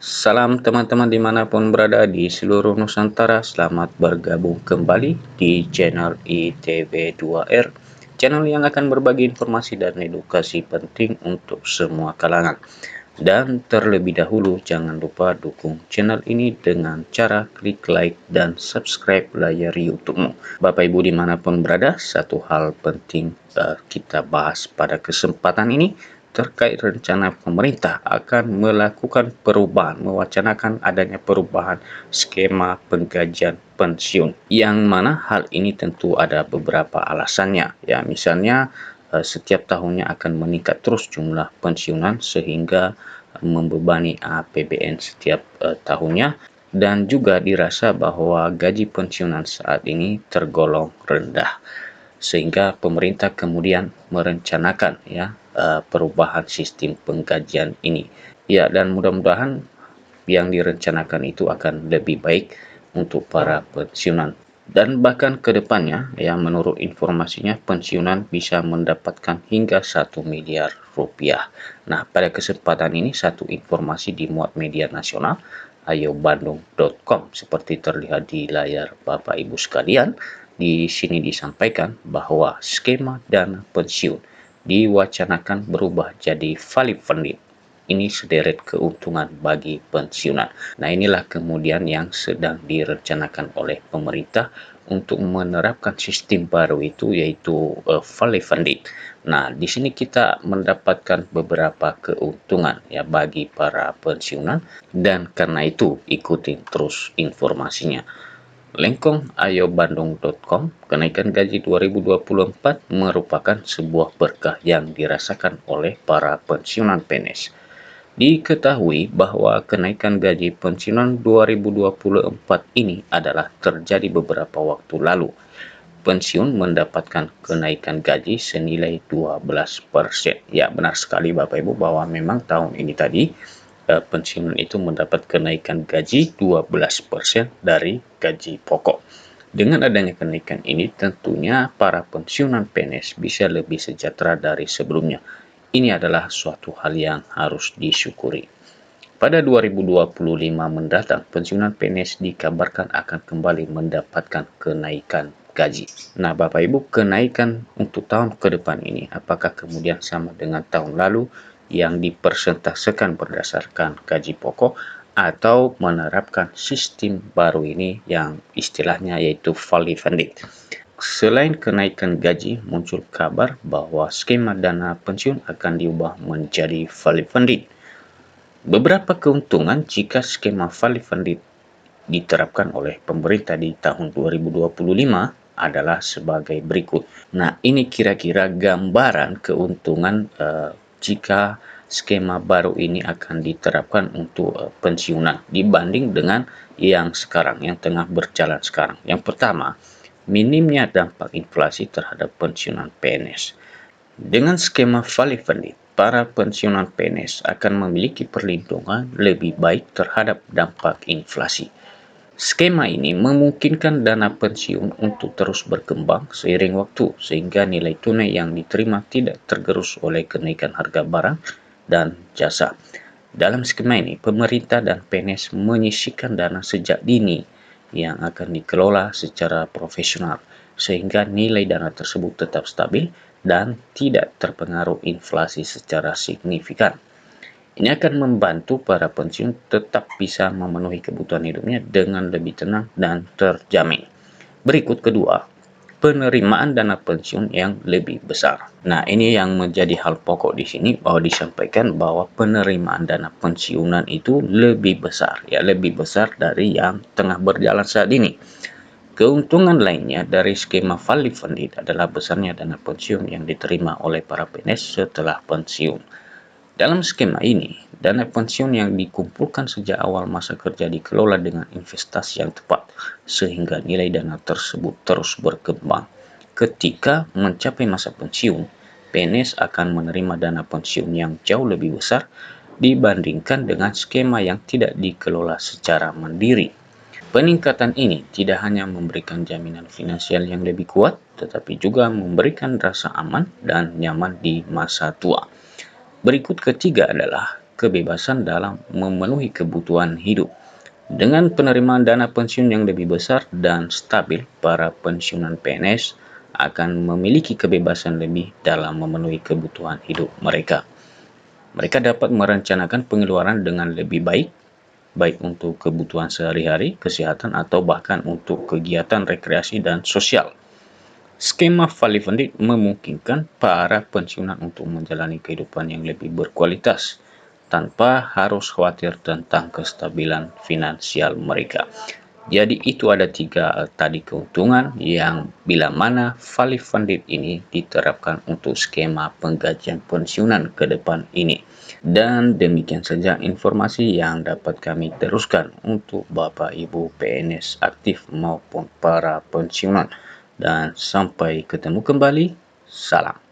Salam teman-teman dimanapun berada di seluruh Nusantara, selamat bergabung kembali di channel ITB2R, channel yang akan berbagi informasi dan edukasi penting untuk semua kalangan. Dan terlebih dahulu jangan lupa dukung channel ini dengan cara klik like dan subscribe layar YouTube-mu. Bapak Ibu dimanapun berada, satu hal penting kita bahas pada kesempatan ini terkait rencana pemerintah akan melakukan perubahan, mewacanakan adanya perubahan skema penggajian pensiun. Yang mana hal ini tentu ada beberapa alasannya. Ya, misalnya setiap tahunnya akan meningkat terus jumlah pensiunan sehingga membebani APBN setiap tahunnya, dan juga dirasa bahwa gaji pensiunan saat ini tergolong rendah, sehingga pemerintah kemudian merencanakan perubahan sistem penggajian ini. Ya, dan mudah-mudahan yang direncanakan itu akan lebih baik untuk para pensiunan. Dan bahkan ke depannya, ya, menurut informasinya pensiunan bisa mendapatkan hingga 1 miliar rupiah. Nah, pada kesempatan ini satu informasi dimuat media nasional ayobandung.com seperti terlihat di layar Bapak Ibu sekalian. Di sini disampaikan bahwa skema dana pensiun diwacanakan berubah jadi valid funding. Ini sederet keuntungan bagi pensiunan. Nah, inilah kemudian yang sedang direncanakan oleh pemerintah untuk menerapkan sistem baru itu, yaitu valid funding. Nah, di sini kita mendapatkan beberapa keuntungan ya bagi para pensiunan, dan karena itu ikutin terus informasinya. Lengkong ayobandung.com, kenaikan gaji 2024 merupakan sebuah berkah yang dirasakan oleh para pensiunan PNS. Diketahui bahwa kenaikan gaji pensiunan 2024 ini adalah terjadi beberapa waktu lalu. Pensiun mendapatkan kenaikan gaji senilai 12%. Ya, benar sekali Bapak Ibu bahwa memang tahun ini tadi pensiunan itu mendapat kenaikan gaji 12% dari gaji pokok. Dengan adanya kenaikan ini, tentunya para pensiunan PNS bisa lebih sejahtera dari sebelumnya. Ini adalah suatu hal yang harus disyukuri. Pada 2025 mendatang, pensiunan PNS dikabarkan akan kembali mendapatkan kenaikan gaji. Nah, Bapak Ibu, kenaikan untuk tahun ke depan ini apakah kemudian sama dengan tahun lalu yang dipersentasekan berdasarkan gaji pokok, atau menerapkan sistem baru ini yang istilahnya yaitu valid funding? Selain kenaikan gaji, muncul kabar bahwa skema dana pensiun akan diubah menjadi valid funding. Beberapa keuntungan jika skema valid funding diterapkan oleh pemerintah di tahun 2025 adalah sebagai berikut. Nah, ini kira-kira gambaran keuntungan jika skema baru ini akan diterapkan untuk pensiunan dibanding dengan yang sekarang, yang tengah berjalan sekarang. Yang pertama, minimnya dampak inflasi terhadap pensiunan PNS. Dengan skema valid funding, para pensiunan PNS akan memiliki perlindungan lebih baik terhadap dampak inflasi. Skema ini memungkinkan dana pensiun untuk terus berkembang seiring waktu, sehingga nilai tunai yang diterima tidak tergerus oleh kenaikan harga barang dan jasa. Dalam skema ini, pemerintah dan PNS menyisihkan dana sejak dini yang akan dikelola secara profesional, sehingga nilai dana tersebut tetap stabil dan tidak terpengaruh inflasi secara signifikan. Ini akan membantu para pensiun tetap bisa memenuhi kebutuhan hidupnya dengan lebih tenang dan terjamin. Berikut kedua, penerimaan dana pensiun yang lebih besar. Nah, ini yang menjadi hal pokok di sini, bahwa disampaikan bahwa penerimaan dana pensiunan itu lebih besar, ya lebih besar dari yang tengah berjalan saat ini. Keuntungan lainnya dari skema valid funding adalah besarnya dana pensiun yang diterima oleh para PNS setelah pensiun. Dalam skema ini, dana pensiun yang dikumpulkan sejak awal masa kerja dikelola dengan investasi yang tepat, sehingga nilai dana tersebut terus berkembang. Ketika mencapai masa pensiun, PNS akan menerima dana pensiun yang jauh lebih besar dibandingkan dengan skema yang tidak dikelola secara mandiri. Peningkatan ini tidak hanya memberikan jaminan finansial yang lebih kuat, tetapi juga memberikan rasa aman dan nyaman di masa tua. Berikut ketiga adalah kebebasan dalam memenuhi kebutuhan hidup. Dengan penerimaan dana pensiun yang lebih besar dan stabil, para pensiunan PNS akan memiliki kebebasan lebih dalam memenuhi kebutuhan hidup mereka. Mereka dapat merencanakan pengeluaran dengan lebih baik, baik untuk kebutuhan sehari-hari, kesehatan, atau bahkan untuk kegiatan rekreasi dan sosial. Skema Fully Funded memungkinkan para pensiunan untuk menjalani kehidupan yang lebih berkualitas tanpa harus khawatir tentang kestabilan finansial mereka. Jadi itu ada tiga tadi keuntungan yang bila mana Fully Funded ini diterapkan untuk skema penggajian pensiunan ke depan ini. Dan demikian saja informasi yang dapat kami teruskan untuk Bapak Ibu PNS aktif maupun para pensiunan. Dan sampai ketemu kembali, salam.